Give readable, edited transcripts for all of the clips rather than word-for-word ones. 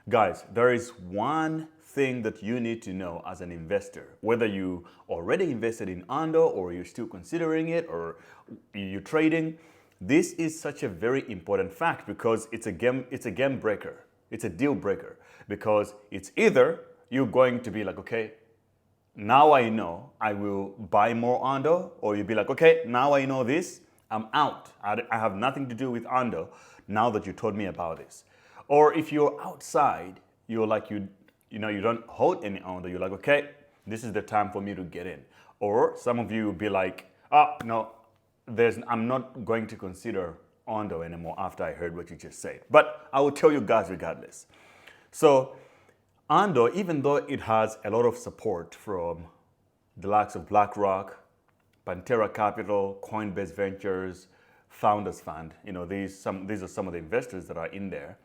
Guys, there is one thing that you need to know as an investor, whether you already invested in ONDO or you're still considering it or you're trading. This is such a very important fact because it's a game breaker. It's a deal breaker because it's either you're going to be like, okay, now I know I will buy more ONDO, or you'll be like, okay, now I know this, I'm out. I have nothing to do with ONDO now that you told me about this. Or if you're outside, you're like, you don't hold any ONDO, you're like, okay, this is the time for me to get in. Or some of you will be like, oh, no, I'm not going to consider ONDO anymore after I heard what you just said. But I will tell you guys regardless. So ONDO, even though it has a lot of support from the likes of BlackRock, Pantera Capital, Coinbase Ventures, Founders Fund, these are some of the investors that are in there.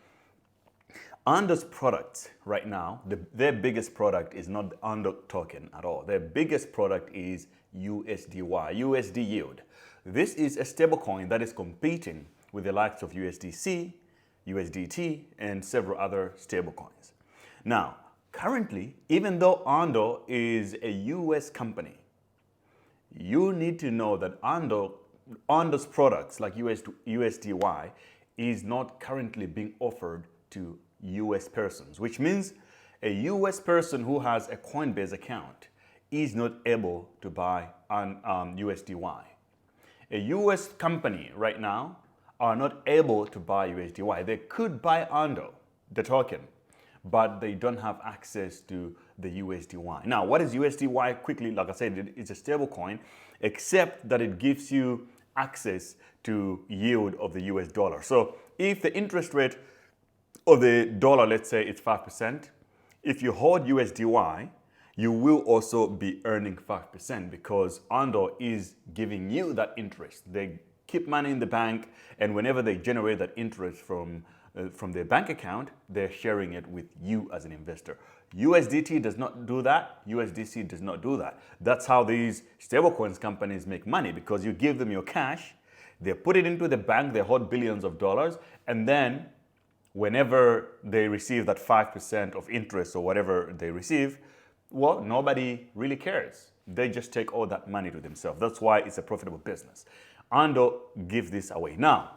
ONDO's products right now, their biggest product is not the ONDO token at all. Their biggest product is USDY, USD yield. This is a stablecoin that is competing with the likes of USDC, USDT, and several other stablecoins. Now, currently, even though ONDO is a US company, you need to know that ONDO's products like USDY is not currently being offered to US persons, which means a US person who has a Coinbase account is not able to buy on USDY. A US company right now are not able to buy USDY. They could buy ONDO, the token, but they don't have access to the USDY. Now, what is USDY? Quickly, like I said, it's a stable coin, except that it gives you access to yield of the US dollar. So if the interest rate of the dollar, let's say it's 5%, if you hold USDY, you will also be earning 5% because ONDO is giving you that interest. They keep money in the bank, and whenever they generate that interest from their bank account, they're sharing it with you as an investor. USDT does not do that. USDC does not do that. That's how these stablecoins companies make money, because you give them your cash, they put it into the bank, they hold billions of dollars, and then whenever they receive that 5% of interest or whatever they receive, well, nobody really cares. They just take all that money to themselves. That's why it's a profitable business. ONDO gives this away. Now,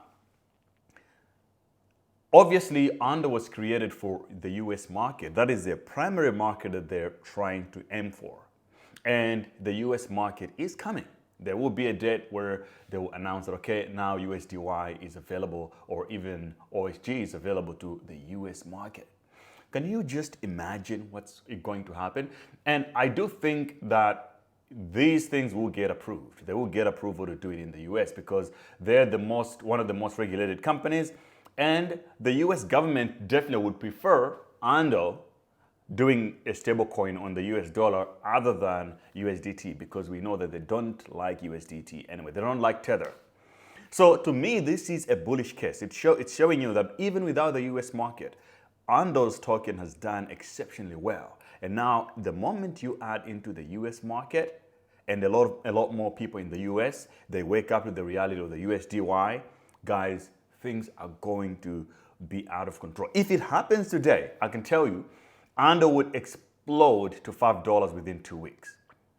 obviously, ONDO was created for the US market. That is their primary market that they're trying to aim for. And the US market is coming. There will be a date where they will announce that, okay, now USDY is available, or even OSG is available to the US market. Can you just imagine what's going to happen? And I do think that these things will get approved. They will get approval to do it in the US because they're one of the most regulated companies. And the US government definitely would prefer ONDO doing a stablecoin on the US dollar other than USDT, because we know that they don't like USDT anyway. They don't like Tether. So to me, this is a bullish case. It's showing you that even without the US market, ONDO's token has done exceptionally well. And now the moment you add into the US market, and a lot more people in the US, they wake up to the reality of the USDY, guys, things are going to be out of control. If it happens today, I can tell you, ONDO would explode to $5 within 2 weeks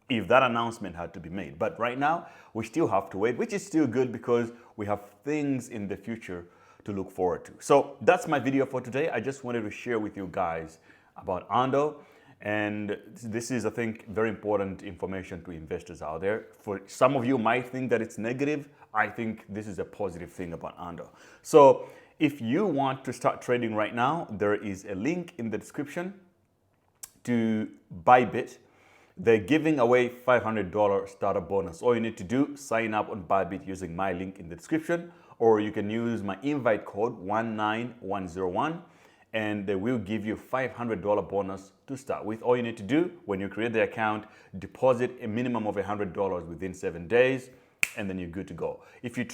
if that announcement had to be made. But right now, we still have to wait, which is still good because we have things in the future to look forward to. So that's my video for today. I just wanted to share with you guys about ONDO. And this is, I think, very important information to investors out there. For some of you might think that it's negative. I think this is a positive thing about ONDO. So if you want to start trading right now, there is a link in the description to Bybit. They're giving away $500 starter bonus. All you need to do, sign up on Bybit using my link in the description, or you can use my invite code 19101. And they will give you $500 bonus to start with. All you need to do when you create the account, deposit a minimum of $100 within 7 days, and then you're good to go. If you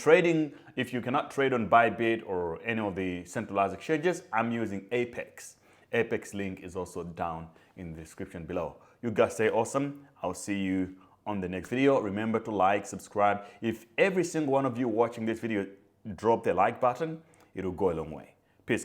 cannot trade on Bybit or any of the centralized exchanges, I'm using Apex. Apex link is also down in the description below. You guys stay awesome. I'll see you on the next video. Remember to like, subscribe. If every single one of you watching this video drop the like button, it'll go a long way. Peace, guys.